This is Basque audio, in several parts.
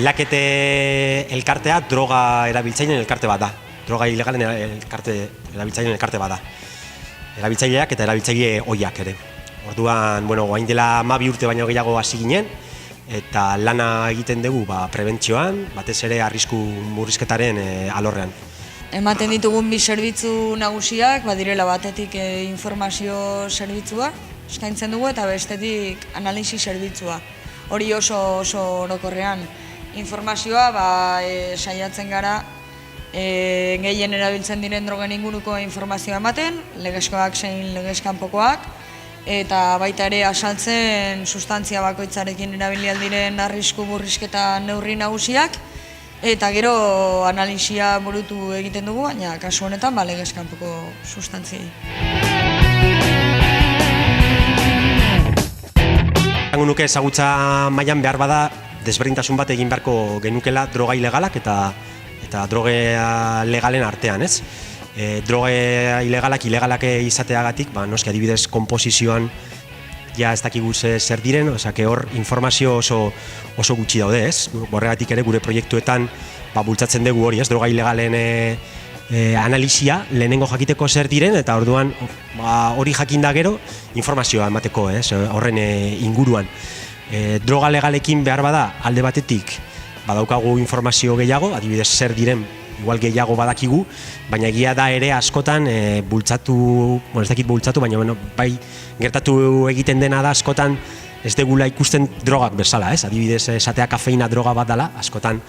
Lakete elkartea droga erabiltzaileen elkarte bat da. Droga ilegalen erabiltzaileen elkarte bat da. Erabiltzaileak eta erabiltzaile ohiak ere. Orduan, orain dela 12 urte baino gehiago hasi ginen, eta lana egiten dugu prebentzioan, batez ere arrisku murrizketaren alorrean. Ematen ditugun bi zerbitzu nagusiak, direla batetik informazio zerbitzua eskaintzen dugu eta bestetik analisi zerbitzua. Hori oso orokorrean. Informazioa saiatzen gara gehien erabiltzen diren drogen inguruko informazioa ematen, legezkoak zein legezkanpokoak, eta baita ere azaltzen sustantzia bakoitzarekin erabili diren arrisku murrizketa neurri nagusiak, eta gero analisia burutu egiten dugu, baina kasu honetan legezkanpoko sustantziei. Zango nuke ezagutza mailan behar bada desberdintasun bat egin beharko genukela droga ilegalak eta droga legalen artean, ez? Droga ilegalak izateagatik, noski adibidez konposizioan ja ez dakigu zer diren, hor informazio oso gutxi daude, ez? Horregatik ere gure proiektuetan bultzatzen dugu hori, ez? Droga ilegalen analisia lehenengo jakiteko zer diren, eta orduan hori jakinda gero informazioa emateko, horren inguruan. Droga legalekin behar bada alde batetik badaukagu informazio gehiago, adibidez zer diren igual gehiago badakigu, baina egia da ere askotan bultzatu, ez dakit bultzatu, baina bai gertatu egiten dena da askotan ez degula ikusten drogak bezala, ez? Adibidez esatea kafeina droga bat dela, askotan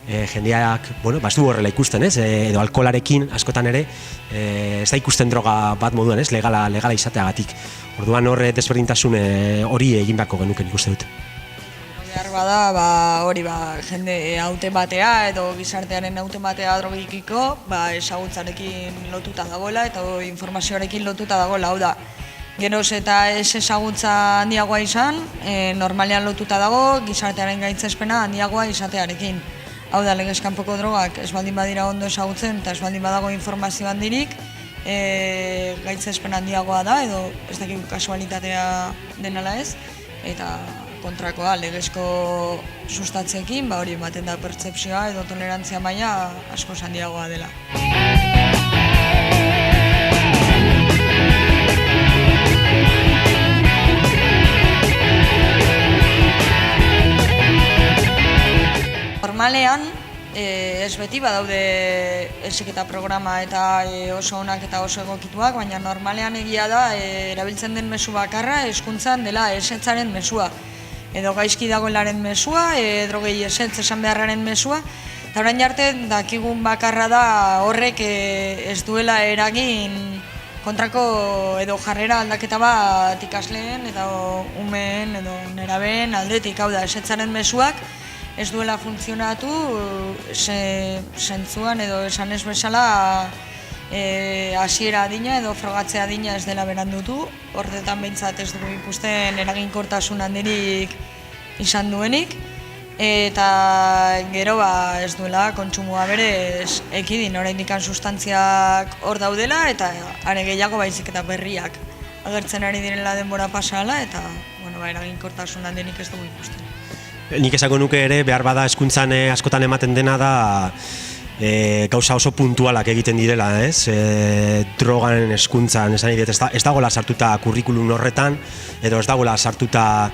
jendeak, ez du horrela ikusten, ez? Edo alkoholarekin askotan ere ez da ikusten droga bat moduan, ez? Legala izateagatik. Orduan horre desberdintasun hori egin beharko genuken ikuste dut. Behar bada, hori jende haute batea edo gizartearen haute batea drogikiko ezagutzarekin lotuta dagoela eta informazioarekin lotuta dagoela, hau da. Geroz eta ez ezagutza handiagoa izan, normalean lotuta dago gizartearen gaitzespena handiagoa izatearekin. Hau da, legezkanpoko drogak ez baldin badira ondo ezagutzen eta ez baldin badago informazio handirik, gaitzespen handiagoa da edo ez dakik kasualitatea denala ez, eta kontrakoa legezko sustatziekin hori ematen da pertzepzioa edo tolerantzia maila asko handiagoa dela. Normalean, ez beti badaude heziketa programa eta oso onak eta oso egokituak, baina normalean egia da erabiltzen den mezu bakarra hezkuntzan dela esetzaren mezua. Edo gaizki dagoelaren mezua, drogei esetz esan beharraren mezua, eta orain arte dakigun bakarra da horrek ez duela eragin kontrako edo jarrera aldaketa bat ikasleen eta umeen edo nerabeen aldetik, hau da esetzaren mezuak ez duela funtzionatu zentzuan edo esan ez bezala hasiera adina edo frogatzea adina ez dela berandutu, horretan behintzat ez dugu ikusten eraginkortasun handirik izan duenik, eta gero ez duela kontsumoa berez ekidin, oraindik sustantziak hor daudela eta are gehiago baizik eta berriak agertzen ari direla denbora pasala eta eraginkortasun handirik ez dugu ikusten. Nik esango nuke ere behar bada hezkuntzan askotan ematen dena da gauza oso puntualak egiten direla, ez? Drogan hezkuntzan, esan nahi dut, ez dagoela sartuta kurrikulum horretan, edo ez dagoela sartuta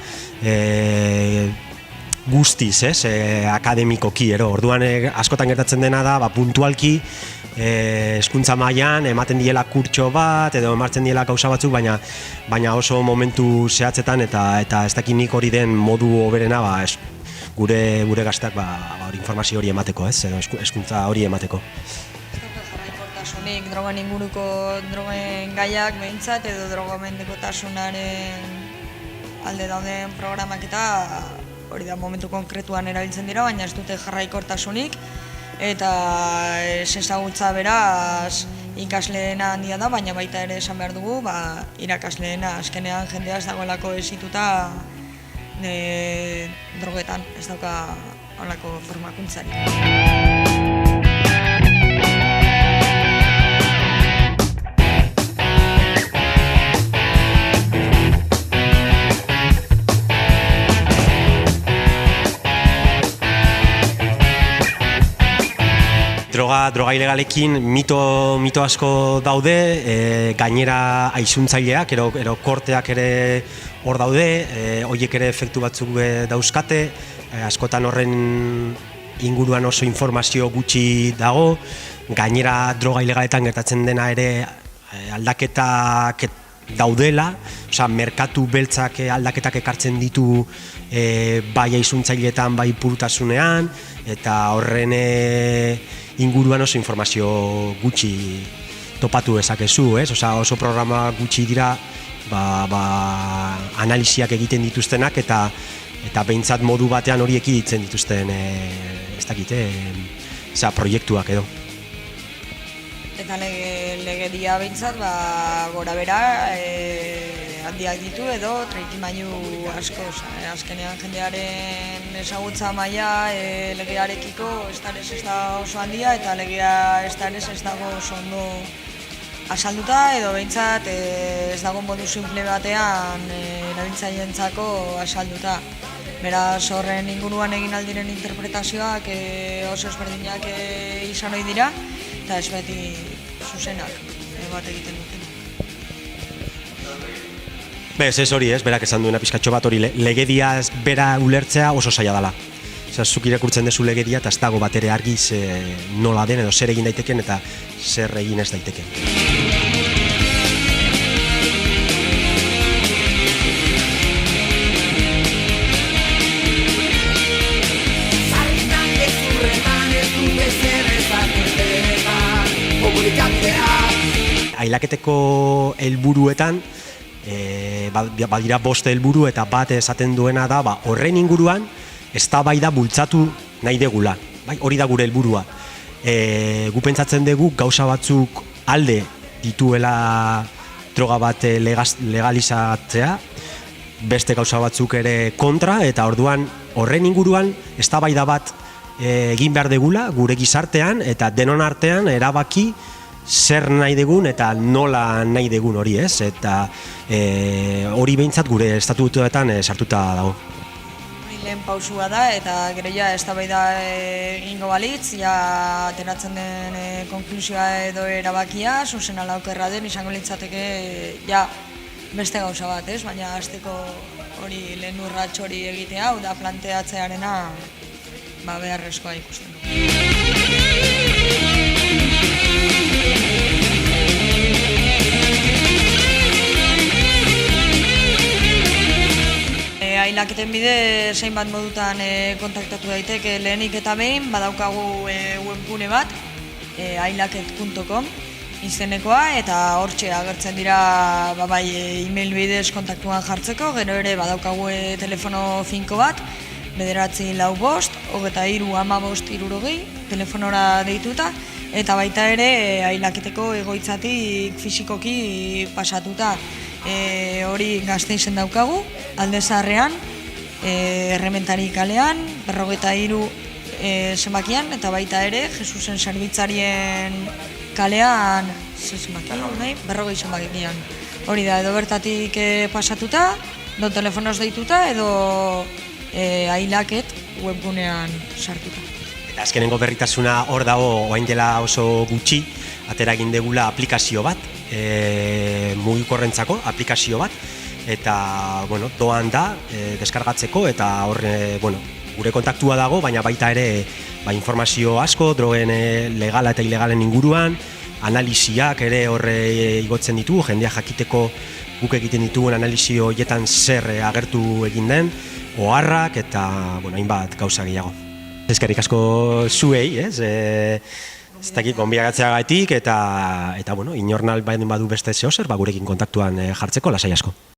guztiz, ez? Akademikoki, orduan askotan gertatzen dena da, puntualki hezkuntza mailan ematen diela kurtso bat, edo emartzen diela gauza batzuk, baina oso momentu zehatzetan eta ez dakit nik hori den modu hoberena gure gazteak informazio hori emateko, ez, edo hezkuntza hori emateko. Ez dut jarraikortasunik drogen inguruko drogen gaiak behintzat edo drogamendekotasunaren alde dauden programak eta hori da momentu konkretuan erabiltzen dira, baina ez dute jarraikortasunik eta ez ezagutza beraz ikasleena handia da, baina baita ere esan behar dugu irakasleena azkenean jendea ez dagoelako ezituta drogetan, ez dauka holako formakuntzari. droga ilegalekin mito asko daude, gainera aizuntzaileak, ero korteak ere hor daude, horiek ere efektu batzuk dauzkate, askotan horren inguruan oso informazio gutxi dago, gainera droga ilegaletan gertatzen dena ere aldaketak daudela, osea, merkatu beltzak aldaketak ekartzen ditu bai aizuntzaileetan, bai purutasunean, eta horren inguruan oso informazio gutxi topatu dezakezu, ez? Osea, oso programa gutxi dira analisiak egiten dituztenak eta behintzat modu batean hori ekiditzen dituzten ez dakite, proiektuak edo. Eta legedia behintzat, gora bera, handiak ditu edo trikimailu asko. Azkenean jendearen ezagutza maila legearekiko ez da oso handia eta legea ez dago oso ondo asalduta edo behintzat ez dago modu simple batean erabiltzaileentzako asalduta. Beraz, horren inguruan egin aldiren interpretazioak oso ezberdinak izan ohi dira eta ez beti zuzenak bat egiten duten. Ez hori ez, berak esan duena pizkatxo bat hori legedia bera ulertzea oso zaila dela. Zuk irakurtzen duzu legedia eta ez dago bat ere argi nola den edo zer egin daiteken eta zer egin ez daiteken. Ailaketeko helburuetan badira 5 helburu eta bat esaten duena da horren inguruan eztabaida bultzatu nahi degula. Hori da gure helburua. Gu pentsatzen dugu gauza batzuk alde dituela droga bat legalizatzea, beste gauza batzuk ere kontra, eta orduan horren inguruan eztabaida bat egin behar degula gure gizartean eta denon artean erabaki zer nahi degun eta nola nahi degun hori, ez? Eta hori behintzat gure estatutuetan sartuta dago. Hori lehen pausua da eta gero ja eztabaida egingo balitz, ja ateratzen den konklusioa edo erabakia, zuzen ala okerra den izango litzateke ja beste gauza bat, ez? Baina hasteko hori lehen urrats hori egitea, hau da planteatzearena beharrezkoa ikusten du. Ailaketen bide zein bat modutan kontaktatu daiteke lehenik eta behin, badaukagu webgune bat, ailaket.com izenekoa, eta hortxe agertzen dira e-mail bidez kontaktuan jartzeko, gero ere badaukagu telefono finko bat, 945-23-15-60 telefonora deituta, eta baita ere ailaketeko egoitzatik fisikoki pasatuta. Hori Gasteizen daukagu, Alde Zaharrean, Errementari kalean, 43 zenbakian, eta baita ere Jesusen zerbitzarien kalean, 40 zenbakian. Hori da, edo bertatik pasatuta, edo telefonoz deituta, edo ailaket webgunean sartuta. Eta azkenengo berritasuna hor dago, orain dela oso gutxi, atera egin degula aplikazio bat, mugikorrentzako aplikazio bat, eta doan da deskargatzeko, eta hor gure kontaktua dago, baina baita ere informazio asko, drogen legala eta ilegalen inguruan, analisiak ere horre igotzen ditu, jendea jakiteko guk egiten ditugun analizio horietan zer agertu egin den, oharrak eta hainbat gauza gehiago. Eskerrik asko zuei, ez dakit gonbidagatzeagatik eta inornal badu beste zeozer, gurekin kontaktuan jartzeko lasai asko.